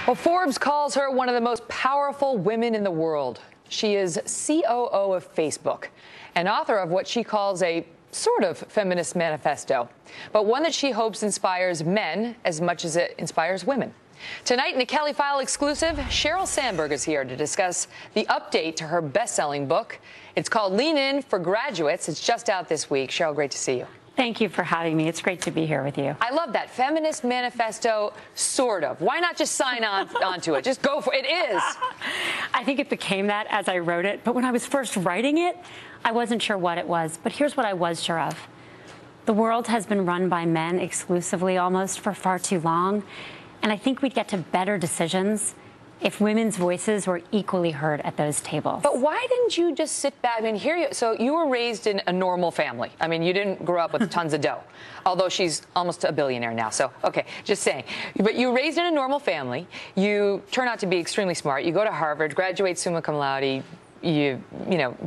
Well, Forbes calls her one of the most powerful women in the world. She is COO of Facebook and author of what she calls a sort of feminist manifesto, but one that she hopes inspires men as much as it inspires women. Tonight in the Kelly File exclusive, Sheryl Sandburg is here to discuss the update to her best-selling book. It's called Lean In for Graduates. It's just out this week. Sheryl, great to see you. Thank you for having me. It's great to be here with you. I love that. Feminist manifesto, sort of. Why not just sign onto it? Just go for it. It is. I think it became that as I wrote it. But when I was first writing it, I wasn't sure what it was. But here's what I was sure of. The world has been run by men exclusively almost for far too long. And I think we'd get to better decisions if women's voices were equally heard at those tables. But why didn't you just sit back? I mean, so you were raised in a normal family. I mean, you didn't grow up with tons of dough, although she's almost a billionaire now. So, okay, just saying. But you were raised in a normal family. You turn out to be extremely smart. You go to Harvard, graduate summa cum laude. You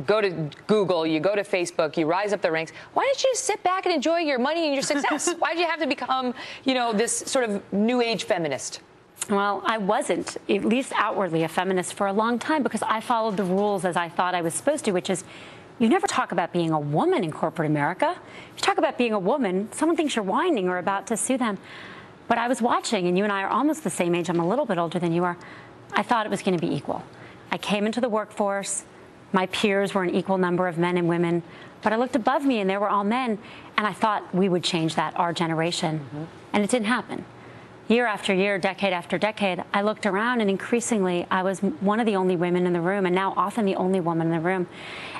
go to Google, you go to Facebook, you rise up the ranks. Why didn't you just sit back and enjoy your money and your success? Why did you have to become, this sort of new age feminist? Well, I wasn't, at least outwardly, a feminist for a long time because I followed the rules as I thought I was supposed to, which is you never talk about being a woman in corporate America. If you talk about being a woman, someone thinks you're whining or about to sue them. But I was watching, and you and I are almost the same age. I'm a little bit older than you are. I thought it was going to be equal. I came into the workforce. My peers were an equal number of men and women. But I looked above me, and they were all men. And I thought we would change that, our generation. And it didn't happen. Year after year, decade after decade, I looked around, and increasingly, I was one of the only women in the room, and now often the only woman in the room.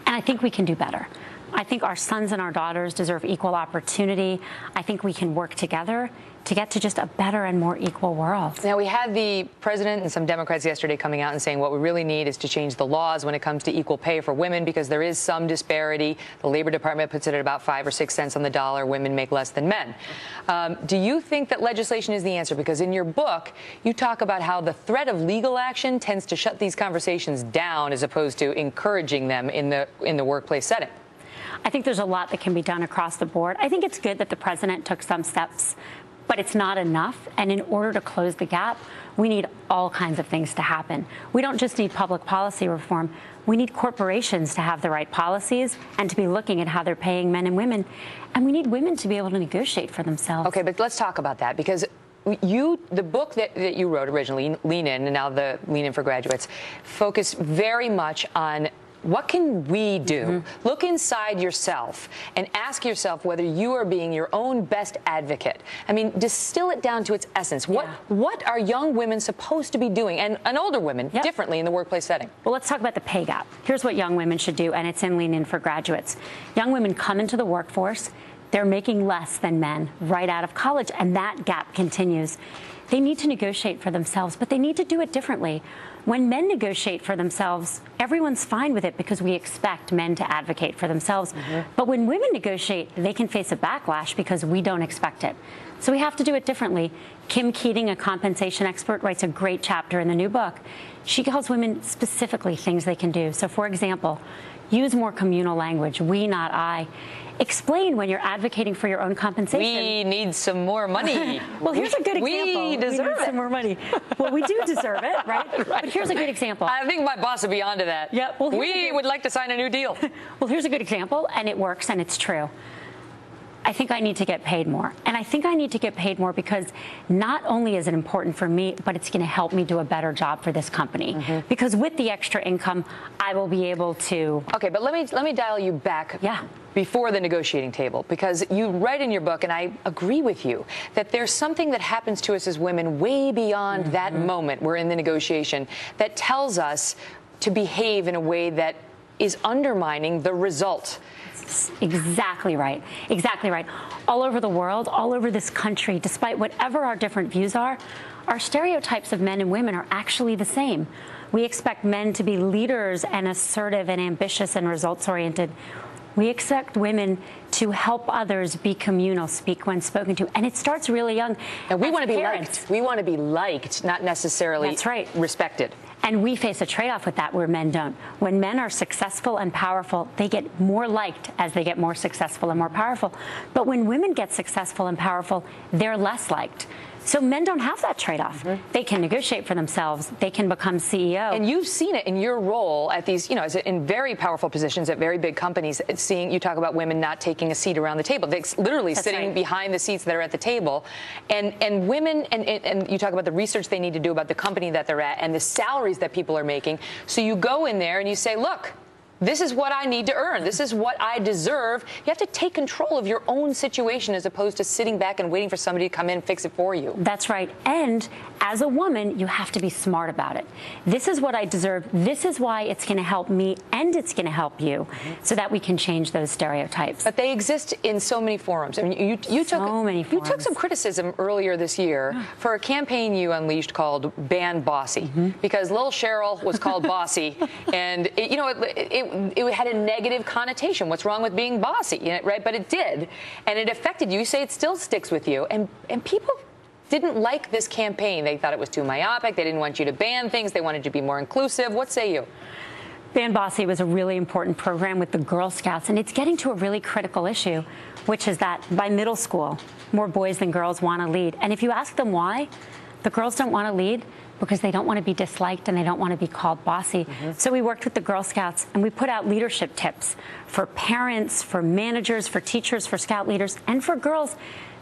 And I think we can do better. I think our sons and our daughters deserve equal opportunity. I think we can work together to get to just a better and more equal world. Now, we had the president and some Democrats yesterday coming out and saying what we really need is to change the laws when it comes to equal pay for women because there is some disparity. The Labor Department puts it at about 5 or 6 cents on the dollar. Women make less than men. Do you think that legislation is the answer? Because in your book, you talk about how the threat of legal action tends to shut these conversations down as opposed to encouraging them in the workplace setting. I think there's a lot that can be done across the board. I think it's good that the president took some steps, but it's not enough. And in order to close the gap, we need all kinds of things to happen. We don't just need public policy reform. We need corporations to have the right policies and to be looking at how they're paying men and women. And we need women to be able to negotiate for themselves. Okay, but let's talk about that because the book that you wrote originally, Lean In, and now the Lean In for Graduates, focus very much on what can we do? Look inside yourself and ask yourself whether you are being your own best advocate. I mean, distill it down to its essence. What are young women supposed to be doing, and older women, differently in the workplace setting? Well, let's talk about the pay gap. Here's what young women should do, and it's in Lean In for Graduates. Young women come into the workforce. They're making less than men right out of college, and that gap continues. They need to negotiate for themselves, but they need to do it differently. When men negotiate for themselves, everyone's fine with it because we expect men to advocate for themselves. But when women negotiate, they can face a backlash because we don't expect it. So we have to do it differently. Kim Keating, a compensation expert, writes a great chapter in the new book. She tells women specifically things they can do. So, for example, use more communal language, we, not I. Explain when you're advocating for your own compensation. We need some more money. Well, here's a good example. We deserve some more money. Well, we do deserve it, right? But here's a good example. I think my boss would be onto that. Yeah. Well, we would like to sign a new deal. Well, here's a good example, and it works, and it's true. I think I need to get paid more. And I think I need to get paid more because not only is it important for me, but it's going to help me do a better job for this company. Because with the extra income, I will be able to... Okay, but let me dial you back before the negotiating table, because you write in your book, and I agree with you, that there's something that happens to us as women way beyond that moment we're in the negotiation that tells us to behave in a way that is undermining the result. Exactly right. Exactly right. All over the world, all over this country, despite whatever our different views are, our stereotypes of men and women are actually the same. We expect men to be leaders and assertive and ambitious and results-oriented. We expect women to help others, be communal, speak when spoken to. And it starts really young. And we want to be liked. We want to be liked, not necessarily respected. And we face a trade-off with that where men don't. When men are successful and powerful, they get more liked as they get more successful and more powerful. But when women get successful and powerful, they're less liked. So men don't have that trade-off. They can negotiate for themselves. They can become CEO. And you've seen it in your role at these, in very powerful positions at very big companies, you talk about women not taking a seat around the table. They're literally sitting behind the seats that are at the table. And women, and you talk about the research they need to do about the company that they're at and the salaries that people are making. So you go in there and you say, look, this is what I need to earn. This is what I deserve. You have to take control of your own situation as opposed to sitting back and waiting for somebody to come in and fix it for you. That's right. And as a woman, you have to be smart about it. This is what I deserve. This is why it's going to help me and it's going to help you so that we can change those stereotypes. But they exist in so many forums. I mean, you took some criticism earlier this year for a campaign you unleashed called Ban Bossy, because little Sheryl was called bossy, and it had a negative connotation. What's wrong with being bossy, right? But it did, and it affected you. You say it still sticks with you, and people didn't like this campaign. They thought it was too myopic. They didn't want you to ban things. They wanted you to be more inclusive. What say you? Ban Bossy was a really important program with the Girl Scouts, and it's getting to a really critical issue, which is that by middle school, more boys than girls want to lead. And if you ask them why, the girls don't want to lead because they don't want to be disliked and they don't want to be called bossy. So we worked with the Girl Scouts and we put out leadership tips for parents, for managers, for teachers, for Scout leaders, and for girls,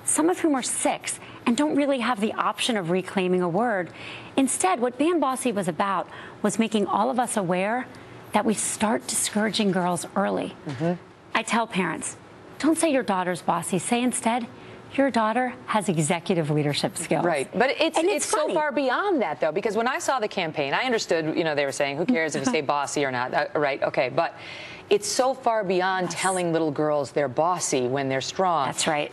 some of whom are 6 and don't really have the option of reclaiming a word. Instead, what Ban Bossy was about was making all of us aware that we start discouraging girls early. I tell parents, don't say your daughter's bossy. Say instead, your daughter has executive leadership skills. Right. But it's so far beyond that, though, because when I saw the campaign, I understood, they were saying, who cares if you say bossy or not? Right. Okay. But it's so far beyond telling little girls they're bossy when they're strong. That's right.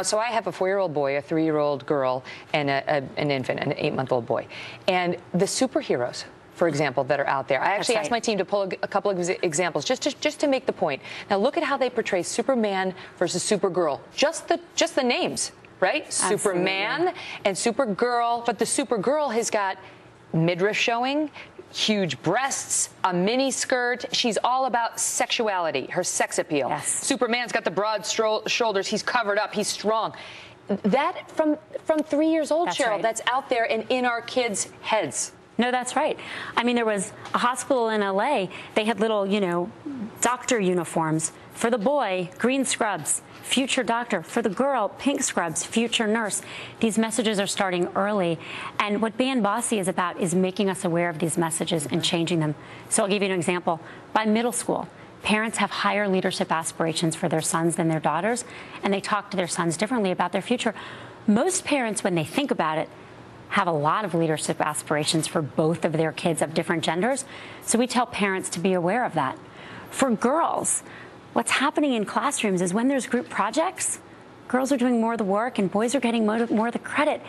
So I have a 4-year-old boy, a 3-year-old girl, and an infant, an 8-month-old boy. And the superheroes, for example, that are out there. I actually asked my team to pull a couple of examples just to make the point. Now look at how they portray Superman versus Supergirl. Just the names, right? Absolutely. Superman and Supergirl, but the Supergirl has got midriff showing, huge breasts, a mini skirt. She's all about sexuality, her sex appeal. Yes. Superman's got the broad shoulders. He's covered up. He's strong. That from 3 years old, That's Sheryl. right. That's out there and in our kids' heads. No, that's right. I mean, there was a hospital in LA. They had little, doctor uniforms. For the boy, green scrubs, future doctor. For the girl, pink scrubs, future nurse. These messages are starting early. And what Ban Bossy is about is making us aware of these messages and changing them. So I'll give you an example. By middle school, parents have higher leadership aspirations for their sons than their daughters, and they talk to their sons differently about their future. Most parents, when they think about it, have a lot of leadership aspirations for both of their kids of different genders. So we tell parents to be aware of that. For girls, what's happening in classrooms is when there's group projects, girls are doing more of the work and boys are getting more of the credit.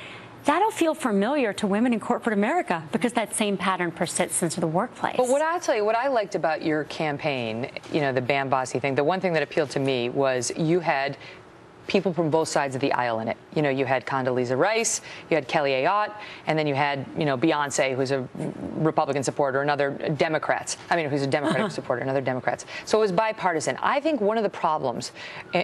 That'll feel familiar to women in corporate America because that same pattern persists into the workplace. But I'll tell you, what I liked about your campaign, the Ban Bossy thing, the one thing that appealed to me was you had people from both sides of the aisle in it. You had Condoleezza Rice, you had Kelly Ayotte, and then you had, Beyonce, who's a Republican supporter, and other Democrats. Who's a Democratic supporter, and other Democrats. So it was bipartisan. I think one of the problems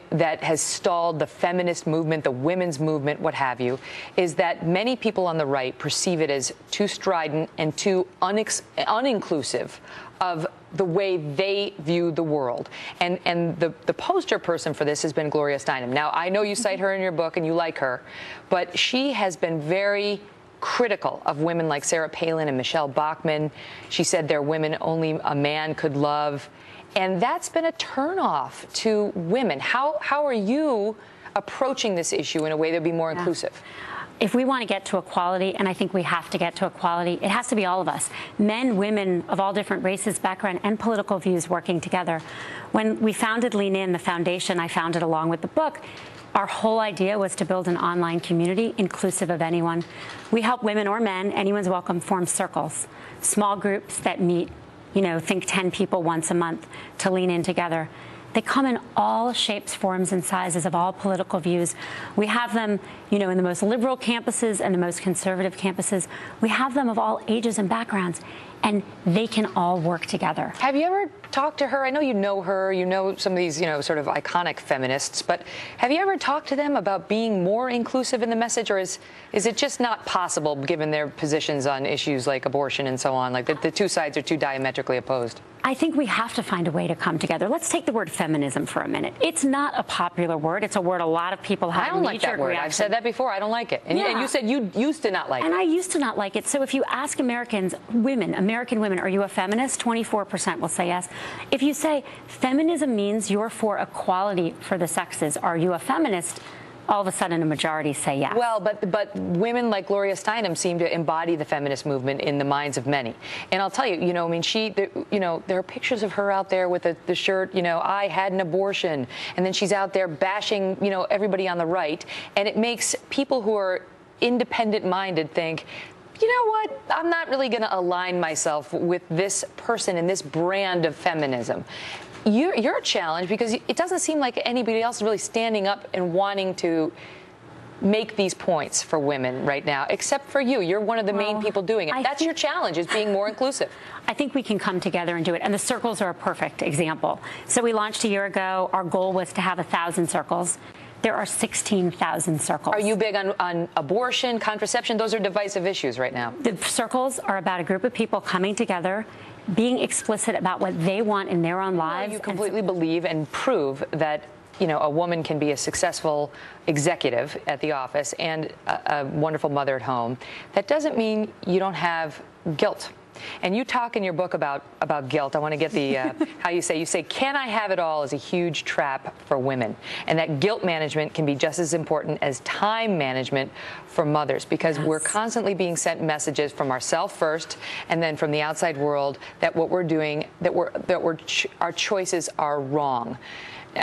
that has stalled the feminist movement, the women's movement, what have you, is that many people on the right perceive it as too strident and too uninclusive of the way they view the world. And the poster person for this has been Gloria Steinem. Now, I know you cite her in your book and you like her, but she has been very critical of women like Sarah Palin and Michelle Bachmann. She said they're women only a man could love. And that's been a turnoff to women. How are you approaching this issue in a way that would be more inclusive? If we want to get to equality, and I think we have to get to equality, it has to be all of us. Men, women of all different races, background, and political views working together. When we founded Lean In, the foundation I founded along with the book, our whole idea was to build an online community inclusive of anyone. We help women or men, anyone's welcome, form circles, small groups that meet, think 10 people once a month to lean in together. They come in all shapes, forms, and sizes of all political views. We have them, in the most liberal campuses and the most conservative campuses. We have them of all ages and backgrounds. and they can all work together. Have you ever talked to her? I know her, you know some of these, sort of iconic feminists, but have you ever talked to them about being more inclusive in the message, or is it just not possible given their positions on issues like abortion and so on? Like the two sides are too diametrically opposed. I think we have to find a way to come together. Let's take the word feminism for a minute. It's not a popular word. It's a word a lot of people have. I don't like that word. I've said that before. I don't like it. And you said you used to not like it. And I used to not like it. So if you ask American women, are you a feminist? 24% will say yes. If you say feminism means you're for equality for the sexes, are you a feminist? All of a sudden, a majority say yes. Well, but women like Gloria Steinem seem to embody the feminist movement in the minds of many. And I'll tell you, there are pictures of her out there with the shirt, I had an abortion, and then she's out there bashing, everybody on the right, and it makes people who are independent-minded think, you know what, I'm not really going to align myself with this person and this brand of feminism. You're a challenge because it doesn't seem like anybody else is really standing up and wanting to make these points for women right now, except for you. You're one of the main people doing it. That's your challenge, is being more inclusive. I think we can come together and do it. And the circles are a perfect example. So we launched a year ago. Our goal was to have 1,000 circles. There are 16,000 circles. Are you big on abortion, contraception? Those are divisive issues right now. The circles are about a group of people coming together, being explicit about what they want in their own lives. Well, you completely believe and prove that a woman can be a successful executive at the office and a wonderful mother at home. That doesn't mean you don't have guilt. And you talk in your book about guilt. I want to get the how you say can I have it all is a huge trap for women, and that guilt management can be just as important as time management for mothers, because we're constantly being sent messages from ourselves first and then from the outside world that what we're doing, our choices are wrong.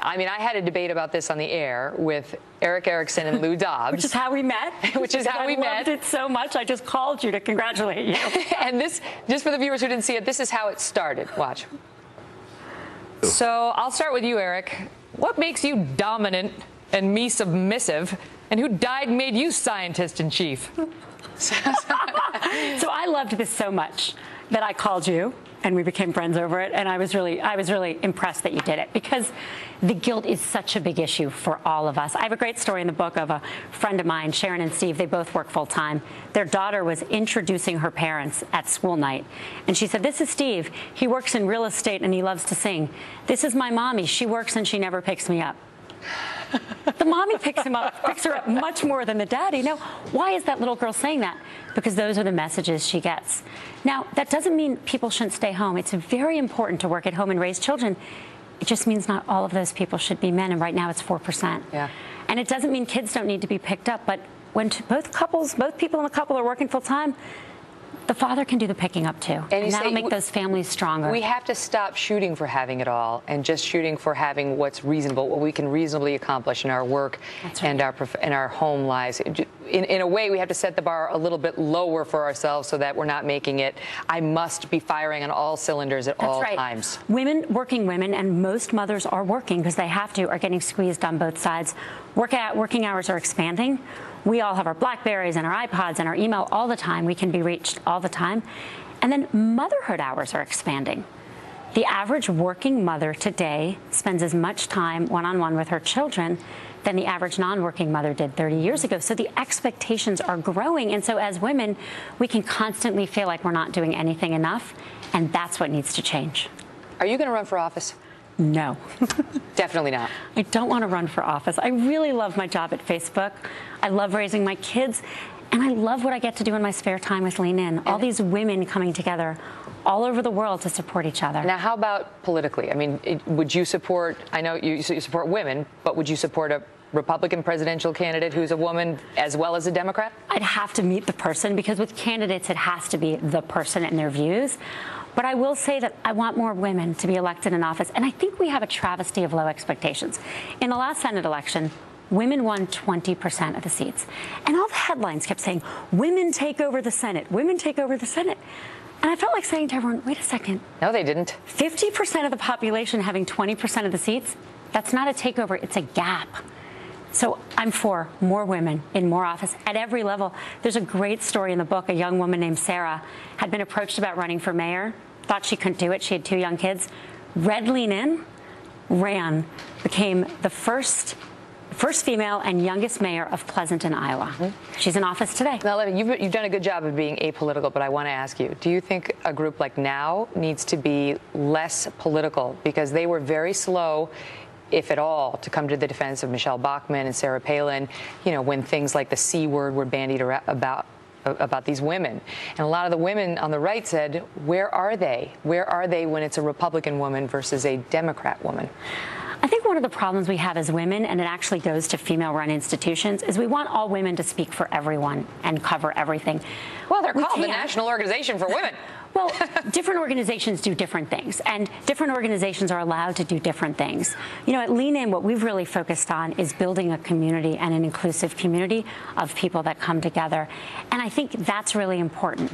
I mean, I had a debate about this on the air with Eric Erickson and Lou Dobbs. Which is how we met. I loved it so much, I just called you to congratulate you. And this, just for the viewers who didn't see it, this is how it started. Watch. So I'll start with you, Eric. What makes you dominant and me submissive? And who died and made you scientist-in-chief? So I loved this so much that I called you, and we became friends over it. And I was really impressed that you did it, because the guilt is such a big issue for all of us. I have a great story in the book of a friend of mine, Sheryl and Steve. They both work full time. Their daughter was introducing her parents at school night, and she said, "This is Steve. He works in real estate and he loves to sing. This is my mommy. She works and she never picks me up." The mommy picks her up much more than the daddy. Now, why is that little girl saying that? Because those are the messages she gets. Now, that doesn't mean people shouldn't stay home. It's very important to work at home and raise children. It just means not all of those people should be men, and right now it's 4%. Yeah. And it doesn't mean kids don't need to be picked up, but when both people in the couple are working full time, the father can do the picking up too, and that'll make those families stronger. We have to stop shooting for having it all and just shooting for having what's reasonable, what we can reasonably accomplish in our work and our home lives. In a way, we have to set the bar a little bit lower for ourselves so that we're not making it, I must be firing on all cylinders at all times. Working women, and most mothers are working because they have to, are getting squeezed on both sides. Working hours are expanding. We all have our Blackberries and our iPods and our email all the time. We can be reached all the time. And then motherhood hours are expanding. The average working mother today spends as much time one-on-one with her children than the average non-working mother did 30 years ago. So the expectations are growing. And so as women, we can constantly feel like we're not doing anything enough. And that's what needs to change. Are you going to run for office? No. Definitely not. I don't want to run for office. I really love my job at Facebook. I love raising my kids. And I love what I get to do in my spare time with Lean In. All these women coming together all over the world to support each other. Now, how about politically? I mean, would you support, I know you support women, but would you support a Republican presidential candidate who's a woman as well as a Democrat? I'd have to meet the person, because with candidates, it has to be the person and their views. But I will say that I want more women to be elected in office. And I think we have a travesty of low expectations. In the last Senate election, women won 20% of the seats. And all the headlines kept saying, women take over the Senate, women take over the Senate. And I felt like saying to everyone, wait a second. No, they didn't. 50% of the population having 20% of the seats, that's not a takeover, it's a gap. So I'm for more women in more office at every level. There's a great story in the book. A young woman named Sarah had been approached about running for mayor, thought she couldn't do it. She had 2 young kids. Read Lean In, ran, became the first female and youngest mayor of Pleasanton, Iowa. She's in office today. Now, Levin, you've done a good job of being apolitical, but I want to ask you, do you think a group like Now needs to be less political? Because they were very slow, if at all, to come to the defense of Michelle Bachmann and Sarah Palin, you know, when things like the C word were bandied about these women. And a lot of the women on the right said, where are they? Where are they when it's a Republican woman versus a Democrat woman? I think one of the problems we have as women, and it actually goes to female-run institutions, is we want all women to speak for everyone and cover everything. Well, they're called the National Organization for Women. Well, different organizations do different things, and different organizations are allowed to do different things. You know, at Lean In, what we've really focused on is building a community and an inclusive community of people that come together, and I think that's really important.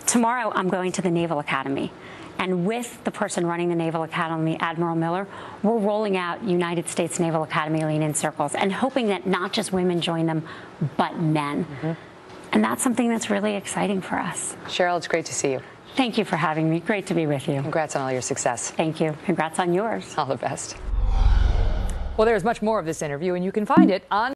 Tomorrow, I'm going to the Naval Academy. And with the person running the Naval Academy, Admiral Miller, we're rolling out United States Naval Academy Lean In circles and hoping that not just women join them, but men. And that's something that's really exciting for us. Sheryl, it's great to see you. Thank you for having me. Great to be with you. Congrats on all your success. Thank you. Congrats on yours. All the best. Well, there's much more of this interview, and you can find it on